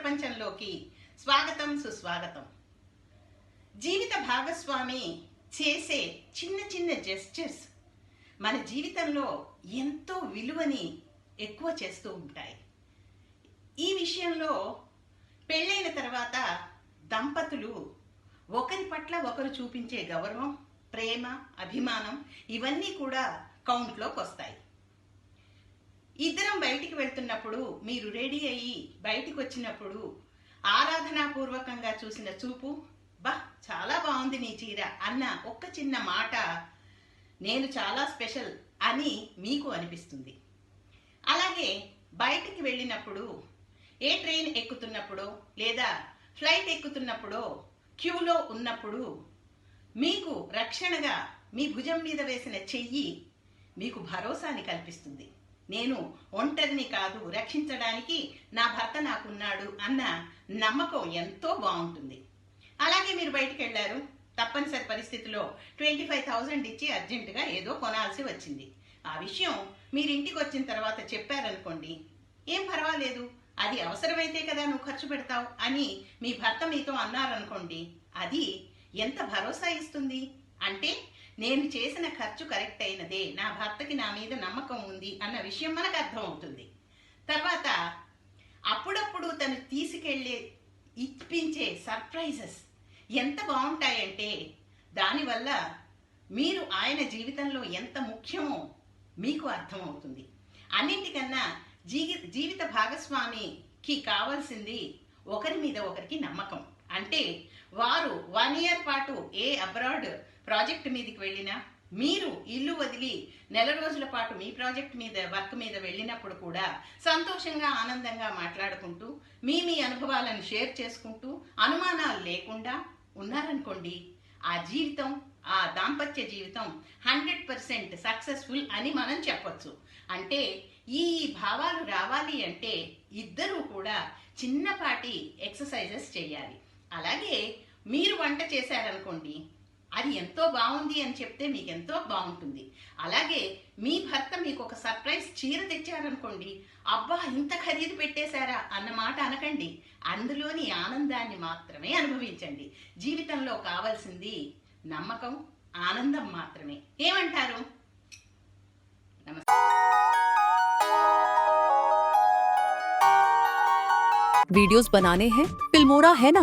ప్రపంచంలోకి స్వాగతం సుస్వాగతం. జీవిత భాగస్వామి చేసే చిన్న చిన్న జెస్చర్స్ మన జీవితంలో ఎంతో విలువని ఎక్కువ చేస్తూ ఉంటాయి. ఈ విషయంలో పెళ్ళైన తర్వాత దంపతులు ఒకరి పట్ల ఒకరు చూపించే గౌరవం, ప్రేమ, అభిమానం ఇవన్నీ కూడా కౌంట్లోకి వస్తాయి. ఇద్దరం బయటికి వెళ్తున్నప్పుడు, మీరు రెడీ అయ్యి బయటికి వచ్చినప్పుడు ఆరాధనాపూర్వకంగా చూసిన చూపు, బా చాలా బాగుంది నీ చీర అన్న ఒక్క చిన్న మాట నేను చాలా స్పెషల్ అని మీకు అనిపిస్తుంది. అలాగే బయటికి వెళ్ళినప్పుడు, ఏ ట్రైన్ ఎక్కుతున్నప్పుడో లేదా ఫ్లైట్ ఎక్కుతున్నప్పుడో క్యూలో ఉన్నప్పుడు మీకు రక్షణగా మీ భుజం మీద వేసిన చెయ్యి మీకు భరోసాని కల్పిస్తుంది. నేను ఒంటరిని కాదు, రక్షించడానికి నా భర్త నాకున్నాడు అన్న నమ్మకం ఎంతో బాగుంటుంది. అలాగే మీరు బయటికి వెళ్ళారు, తప్పనిసరి పరిస్థితిలో 25,000 ఇచ్చి అర్జెంటుగా ఏదో కొనాల్సి వచ్చింది. ఆ విషయం మీరు ఇంటికి వచ్చిన తర్వాత చెప్పారనుకోండి, ఏం పర్వాలేదు, అది అవసరమైతే కదా నువ్వు ఖర్చు పెడతావు అని మీ భర్త మీతో అన్నారనుకోండి, అది ఎంత భరోసా ఇస్తుంది. అంటే నేను చేసిన ఖర్చు కరెక్ట్ అయినదే, నా భర్తకి నా మీద నమ్మకం ఉంది అన్న విషయం మనకు అర్థం అవుతుంది. తర్వాత అప్పుడప్పుడు తను తీసుకెళ్లే ఇప్పించే సర్ప్రైజెస్ ఎంత బాగుంటాయంటే దానివల్ల మీరు ఆయన జీవితంలో ఎంత ముఖ్యమో మీకు అర్థమవుతుంది. అన్నింటికన్నా జీవిత భాగస్వామికి కావాల్సింది ఒకరి మీద ఒకరికి నమ్మకం. అంటే వారు 1 ఇయర్ పాటు ఏ అబ్రాడ్ ప్రాజెక్ట్ మీదకి వెళ్ళినా, మీరు ఇల్లు వదిలి నెల రోజుల పాటు మీ ప్రాజెక్ట్ మీద వర్క్ మీద వెళ్ళినప్పుడు కూడా సంతోషంగా ఆనందంగా మాట్లాడుకుంటూ మీ అనుభవాలను షేర్ చేసుకుంటూ అనుమానాలు లేకుండా ఉన్నారనుకోండి, ఆ జీవితం, ఆ దాంపత్య జీవితం 100% సక్సెస్ఫుల్ అని మనం చెప్పొచ్చు. అంటే ఈ భావాలు రావాలి అంటే ఇద్దరూ కూడా చిన్నపాటి ఎక్సర్సైజెస్ చేయాలి. అలాగే మీరు వంట చేశారనుకోండి, అది ఎంతో బాగుంది అని చెప్తే మీకు ఎంతో బాగుంటుంది. అలాగే మీ భర్త మీకు ఒక సర్ప్రైజ్ చీర తెచ్చారనుకోండి, అబ్బా ఇంత ఖరీదు పెట్టేశారా అన్న మాట అనకండి, అందులోని ఆనందాన్ని మాత్రమే అనుభవించండి. జీవితంలో కావాల్సింది నమ్మకం, ఆనందం మాత్రమే. ఏమంటారు? నమస్తే. वीडियोस बनाने हैं, फिल्मोरा है ना।